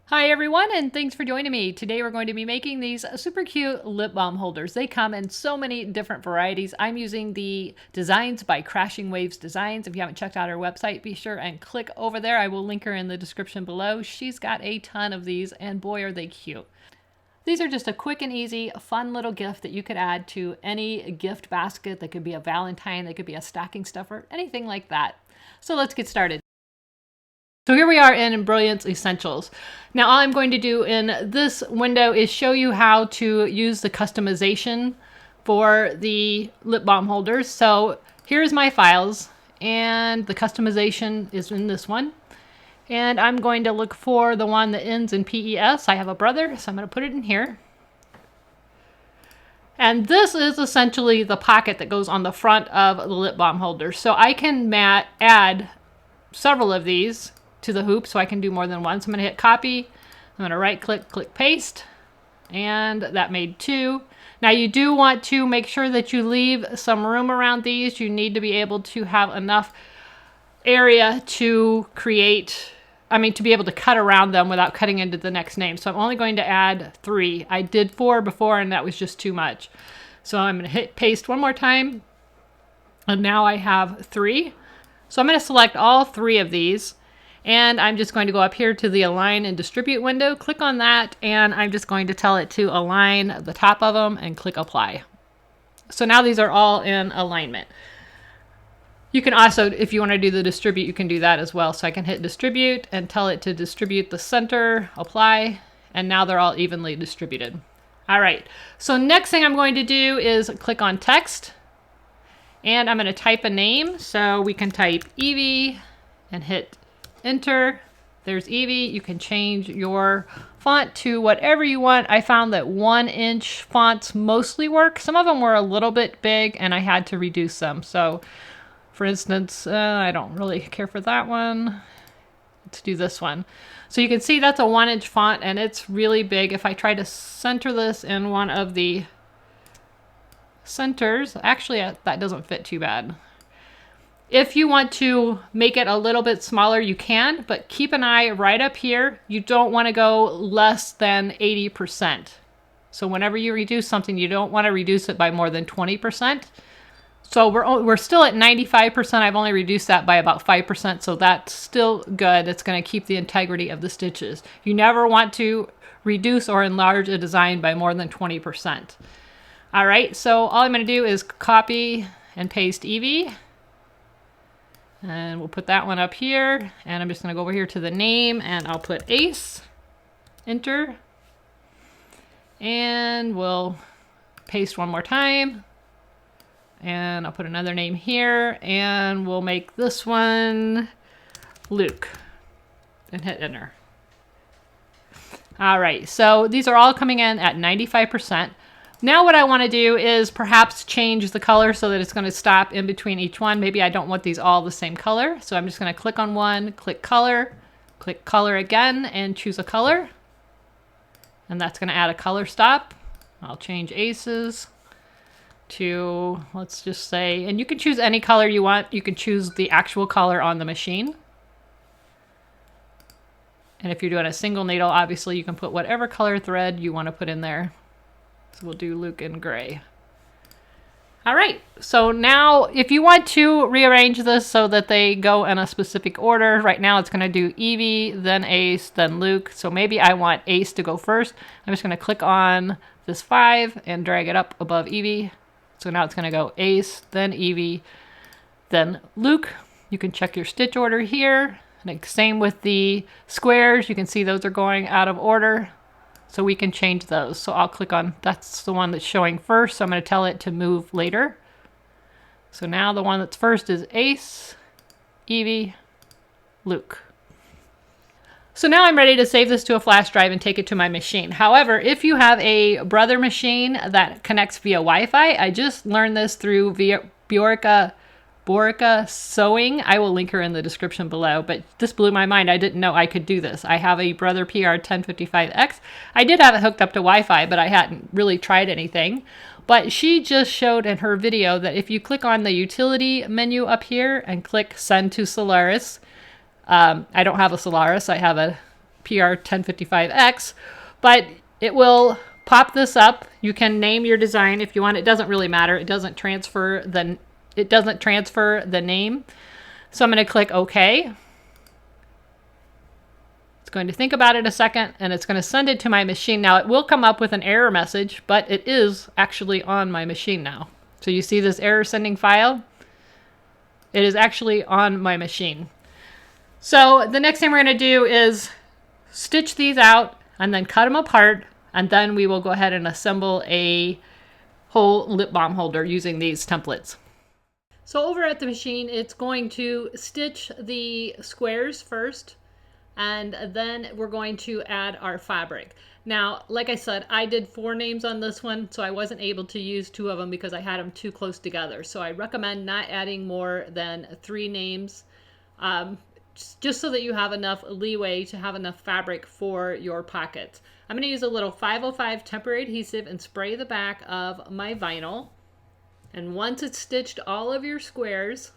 Hi everyone, and thanks for joining me. Today we're going to be making these super cute lip balm holders. They come in so many different varieties. I'm using the designs by Crashing Waves Designs. If you haven't checked out her website, be sure and click over there. I will link her in the description below. She's got a ton of these, and boy are they cute. These are just a quick and easy, fun little gift that you could add to any gift basket. They could be a Valentine, they could be a stocking stuffer, anything like that. So let's get started. So here we are in Embroidery Essentials. Now all I'm going to do in this window is show you how to use the customization for the lip balm holders. So here's my files, and the customization is in this one. And I'm going to look for the one that ends in PES. I have a brother, so I'm going to put it in here. And this is essentially the pocket that goes on the front of the lip balm holder. So I can add several of these to the hoop, so I can do more than one. So I'm going to hit copy. I'm going to right click, click paste, and that made 2. Now you do want to make sure that you leave some room around these. You need to be able to have enough area to create, to be able to cut around them without cutting into the next name. So I'm only going to add 3. I did 4 before, and that was just too much. So I'm going to hit paste one more time, and now I have 3. So I'm going to select all 3 of these. And I'm just going to go up here to the Align and Distribute window, click on that, and I'm just going to tell it to align the top of them and click Apply. So now these are all in alignment. You can also, if you want to do the distribute, you can do that as well. So I can hit Distribute and tell it to distribute the center, Apply, and now they're all evenly distributed. All right, so next thing I'm going to do is click on Text, and I'm going to type a name. So we can type Evie and hit Enter. There's Evie. You can change your font to whatever you want. I found that 1-inch fonts mostly work. Some of them were a little bit big and I had to reduce them. So for instance, I don't really care for that one. Let's do this one. So you can see that's a 1-inch font and it's really big. If I try to center this in one of the centers, actually that doesn't fit too bad. If you want to make it a little bit smaller, you can, but keep an eye right up here. You don't want to go less than 80%. So whenever you reduce something, you don't want to reduce it by more than 20%. So we're still at 95%. I've only reduced that by about 5%, so that's still good. It's going to keep the integrity of the stitches. You never want to reduce or enlarge a design by more than 20%. All right, so all I'm going to do is copy and paste Evie. And we'll put that one up here, and I'm just going to go over here to the name, and I'll put Ace, Enter, and we'll paste one more time, and I'll put another name here, and we'll make this one Luke, and hit Enter. All right, so these are all coming in at 95%. Now what I want to do is perhaps change the color so that it's going to stop in between each one. Maybe I don't want these all the same color. So I'm just going to click on one, click color again, and choose a color. And that's going to add a color stop. I'll change Aces to, let's just say, and you can choose any color you want. You can choose the actual color on the machine. And if you're doing a single needle, obviously you can put whatever color thread you want to put in there. So we'll do Luke in gray. All right, so now if you want to rearrange this so that they go in a specific order, right now it's going to do Evie, then Ace, then Luke. So maybe I want Ace to go first. I'm just going to click on this 5 and drag it up above Evie. So now it's going to go Ace, then Evie, then Luke. You can check your stitch order here. And same with the squares. You can see those are going out of order. So we can change those. So I'll click on, that's the one that's showing first. So I'm going to tell it to move later. So now the one that's first is Ace, Evie, Luke. So now I'm ready to save this to a flash drive and take it to my machine. However, if you have a brother machine that connects via Wi-Fi, I just learned this through Borica Sewing. I will link her in the description below, but this blew my mind. I didn't know I could do this. I have a brother PR1055X. I did have it hooked up to Wi-Fi, but I hadn't really tried anything. But she just showed in her video that if you click on the utility menu up here and click Send to Solaris, I don't have a Solaris, I have a PR1055X, but it will pop this up. You can name your design if you want. It doesn't really matter. It doesn't transfer the name. So I'm going to click OK. It's going to think about it a second, and it's going to send it to my machine. Now, it will come up with an error message, but it is actually on my machine now. So you see this error sending file? It is actually on my machine. So the next thing we're going to do is stitch these out and then cut them apart, and then we will go ahead and assemble a whole lip balm holder using these templates. So over at the machine, it's going to stitch the squares first, and then we're going to add our fabric. Now, like I said, I did 4 names on this one, so I wasn't able to use 2 of them because I had them too close together. So I recommend not adding more than 3 names, just so that you have enough leeway to have enough fabric for your pockets. I'm going to use a little 505 temporary adhesive and spray the back of my vinyl. And once it's stitched all of your squares,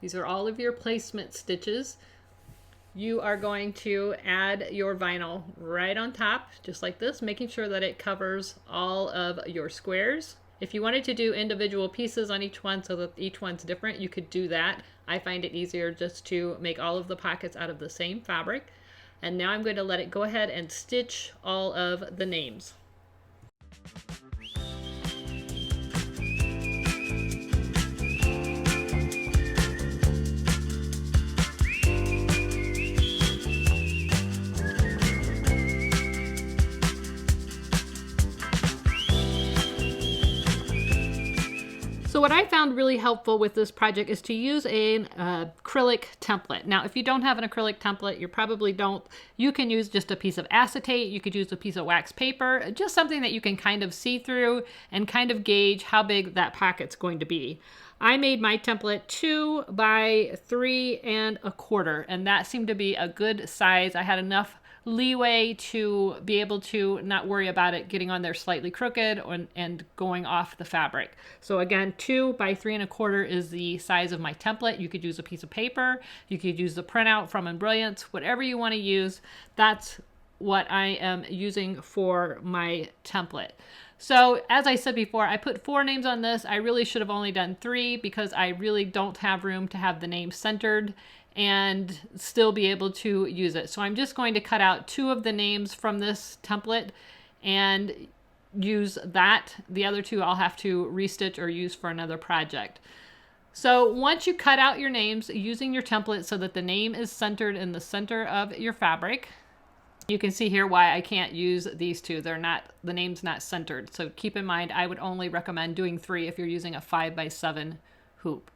these are all of your placement stitches, you are going to add your vinyl right on top, just like this, making sure that it covers all of your squares. If you wanted to do individual pieces on each one so that each one's different, you could do that. I find it easier just to make all of the pockets out of the same fabric. And now I'm going to let it go ahead and stitch all of the names. So what I found really helpful with this project is to use an acrylic template. Now, if you don't have an acrylic template, you can use just a piece of acetate, you could use a piece of wax paper, just something that you can kind of see through and kind of gauge how big that pocket's going to be. I made my template 2 by 3 1/4, and that seemed to be a good size. I had enough leeway to be able to not worry about it getting on there slightly crooked and going off the fabric. So again, 2 by 3 1/4 is the size of my template. You could use a piece of paper, you could use the printout from Embroidery, whatever you want to use. That's what I am using for my template. So as I said before, I put 4 names on this. I really should have only done 3 because I really don't have room to have the name centered and still be able to use it. So I'm just going to cut out 2 of the names from this template and use that. The other 2 I'll have to restitch or use for another project. So once you cut out your names using your template so that the name is centered in the center of your fabric, you can see here why I can't use these 2. The name's not centered. So keep in mind, I would only recommend doing 3 if you're using a 5 by 7 hoop.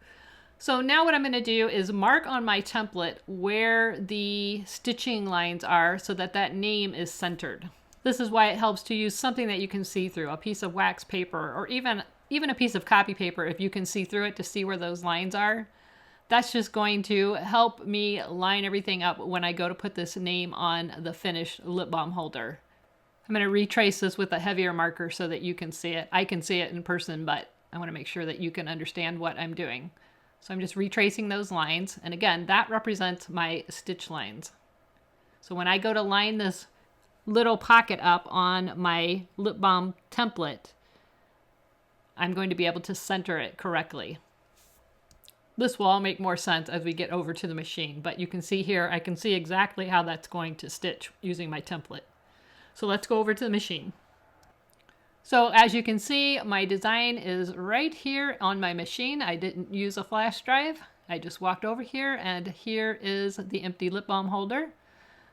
So now what I'm going to do is mark on my template where the stitching lines are so that that name is centered. This is why it helps to use something that you can see through, a piece of wax paper or even a piece of copy paper if you can see through it to see where those lines are. That's just going to help me line everything up when I go to put this name on the finished lip balm holder. I'm going to retrace this with a heavier marker so that you can see it. I can see it in person, but I want to make sure that you can understand what I'm doing. So I'm just retracing those lines. And again, that represents my stitch lines. So when I go to line this little pocket up on my lip balm template, I'm going to be able to center it correctly. This will all make more sense as we get over to the machine, but you can see here, I can see exactly how that's going to stitch using my template. So let's go over to the machine. So as you can see, my design is right here on my machine. I didn't use a flash drive. I just walked over here and here is the empty lip balm holder.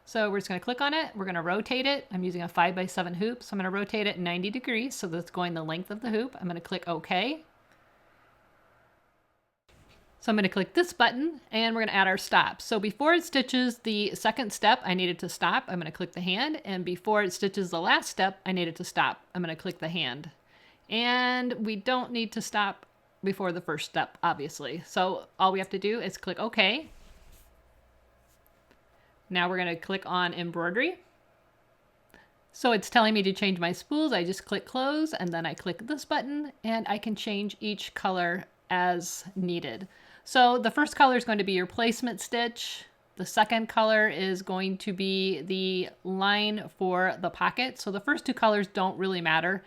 So we're just going to click on it. We're going to rotate it. I'm using a 5 by 7 hoop. So I'm going to rotate it 90 degrees so that's going the length of the hoop. I'm going to click OK. So I'm going to click this button and we're going to add our stop. So before it stitches the second step, I needed to stop. I'm going to click the hand, and before it stitches the last step, I needed to stop. I'm going to click the hand. And we don't need to stop before the first step, obviously. So all we have to do is click OK. Now we're going to click on embroidery. So it's telling me to change my spools. I just click close and then I click this button and I can change each color as needed. So the first color is going to be your placement stitch. The second color is going to be the line for the pocket. So the first two colors don't really matter.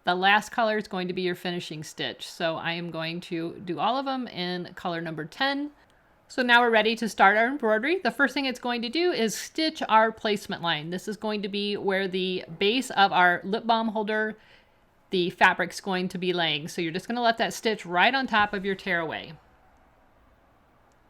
The last color is going to be your finishing stitch. So I am going to do all of them in color number 10. So now we're ready to start our embroidery. The first thing it's going to do is stitch our placement line. This is going to be where the base of our lip balm holder, the fabric's going to be laying. So you're just going to let that stitch right on top of your tearaway.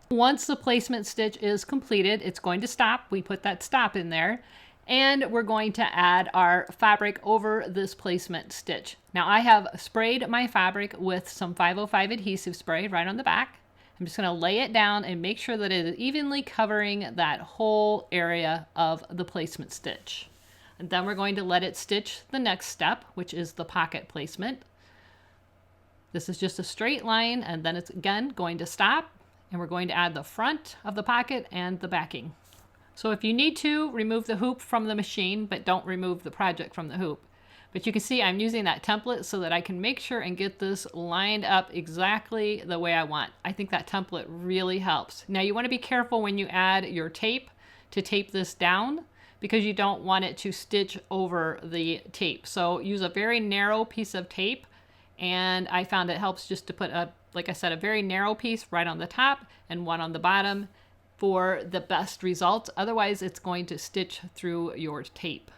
Once the placement stitch is completed, it's going to stop. We put that stop in there. And we're going to add our fabric over this placement stitch. Now I have sprayed my fabric with some 505 adhesive spray right on the back. I'm just going to lay it down and make sure that it is evenly covering that whole area of the placement stitch. And then we're going to let it stitch the next step, which is the pocket placement. This is just a straight line, and then it's again going to stop, and we're going to add the front of the pocket and the backing. So if you need to, remove the hoop from the machine, but don't remove the project from the hoop. But you can see I'm using that template so that I can make sure and get this lined up exactly the way I want. I think that template really helps. Now you want to be careful when you add your tape to tape this down, because you don't want it to stitch over the tape. So use a very narrow piece of tape, and I found it helps just to put like I said, a very narrow piece right on the top and one on the bottom for the best results. Otherwise it's going to stitch through your tape.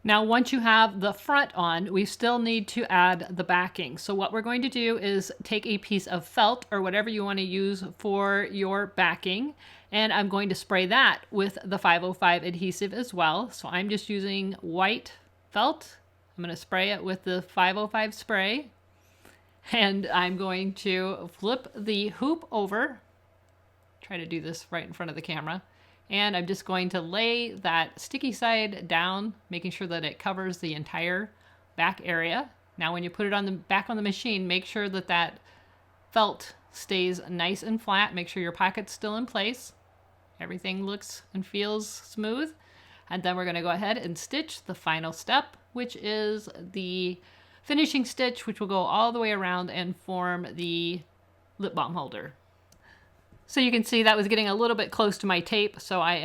Now, once you have the front on, we still need to add the backing. So what we're going to do is take a piece of felt or whatever you want to use for your backing, and I'm going to spray that with the 505 adhesive as well. So I'm just using white felt. I'm going to spray it with the 505 spray, and I'm going to flip the hoop over. Try to do this right in front of the camera. And I'm just going to lay that sticky side down, making sure that it covers the entire back area. Now when you put it on the back on the machine, make sure that that felt stays nice and flat. Make sure your pocket's still in place. Everything looks and feels smooth. And then we're going to go ahead and stitch the final step, which is the finishing stitch, which will go all the way around and form the lip balm holder. So you can see that was getting a little bit close to my tape, so I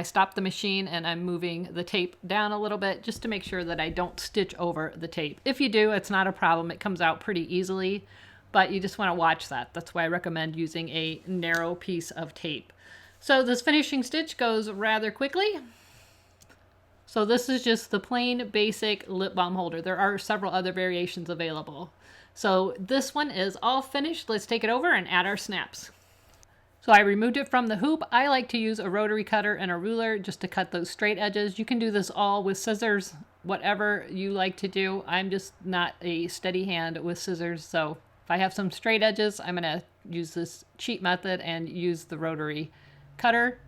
stopped the machine and I'm moving the tape down a little bit just to make sure that I don't stitch over the tape. If you do, it's not a problem. It comes out pretty easily, but you just want to watch that. That's why I recommend using a narrow piece of tape. So this finishing stitch goes rather quickly. So this is just the plain basic lip balm holder. There are several other variations available. So this one is all finished. Let's take it over and add our snaps. So I removed it from the hoop. I like to use a rotary cutter and a ruler just to cut those straight edges. You can do this all with scissors, whatever you like to do. I'm just not a steady hand with scissors, so if I have some straight edges, I'm going to use this cheat method and use the rotary cutter.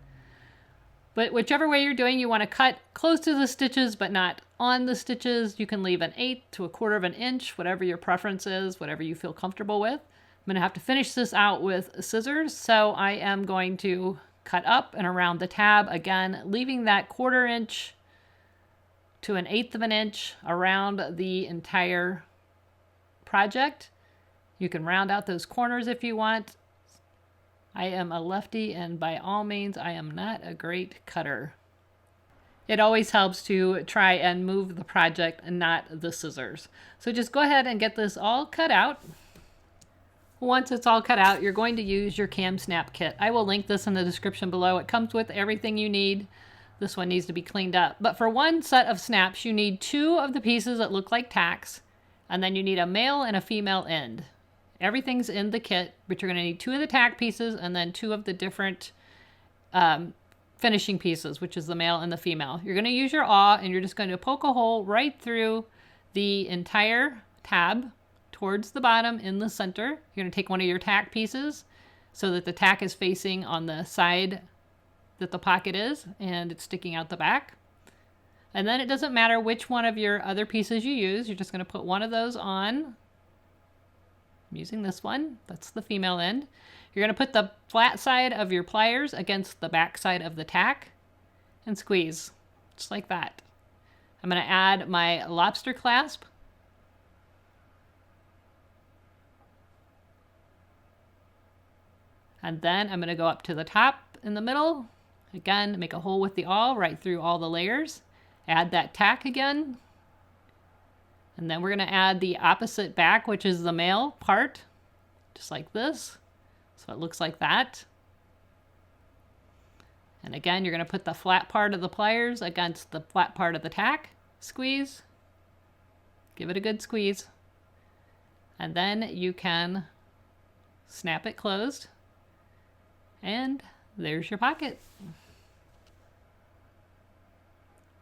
But whichever way you're doing, you want to cut close to the stitches but not on the stitches. You can leave an 1/8 to 1/4 of an inch, whatever your preference is, whatever you feel comfortable with. I'm going to have to finish this out with scissors, so I am going to cut up and around the tab, again, leaving that 1/4 inch to an 1/8 of an inch around the entire project. You can round out those corners if you want. I am a lefty, and by all means, I am not a great cutter. It always helps to try and move the project and not the scissors. So just go ahead and get this all cut out. Once it's all cut out, you're going to use your cam snap kit. I will link this in the description below. It comes with everything you need. This one needs to be cleaned up. But for one set of snaps, you need 2 of the pieces that look like tacks, and then you need a male and a female end. Everything's in the kit, but you're going to need 2 of the tack pieces and then 2 of the different finishing pieces, which is the male and the female. You're going to use your awl, and you're just going to poke a hole right through the entire tab towards the bottom in the center. You're going to take one of your tack pieces so that the tack is facing on the side that the pocket is and it's sticking out the back. And then it doesn't matter which one of your other pieces you use. You're just going to put one of those on. I'm using this one. That's the female end. You're going to put the flat side of your pliers against the back side of the tack and squeeze, just like that. I'm going to add my lobster clasp. And then I'm going to go up to the top in the middle. Again, make a hole with the awl right through all the layers. Add that tack again. And then we're going to add the opposite back, which is the male part, just like this. So it looks like that. And again, you're going to put the flat part of the pliers against the flat part of the tack. Squeeze. Give it a good squeeze. And then you can snap it closed. And there's your pocket.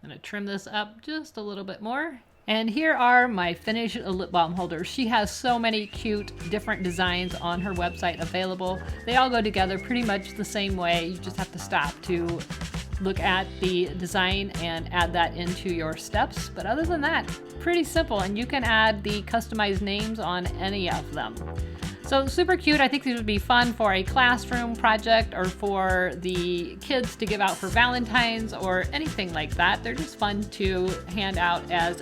I'm going to trim this up just a little bit more. And here are my finished lip balm holders. She has so many cute different designs on her website available. They all go together pretty much the same way. You just have to stop to look at the design and add that into your steps. But other than that, pretty simple. And you can add the customized names on any of them. So super cute. I think these would be fun for a classroom project or for the kids to give out for Valentine's or anything like that. They're just fun to hand out as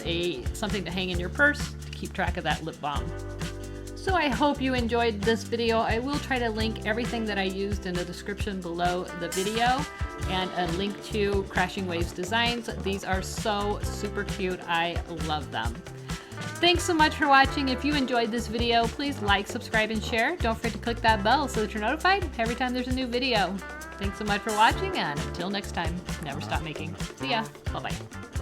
something to hang in your purse to keep track of that lip balm. So I hope you enjoyed this video. I will try to link everything that I used in the description below the video and a link to Crashing Waves designs. These are so super cute. I love them. Thanks so much for watching. If you enjoyed this video, please like, subscribe, and share. Don't forget to click that bell so that you're notified every time there's a new video. Thanks so much for watching, and until next time, never stop making. See ya. Bye-bye.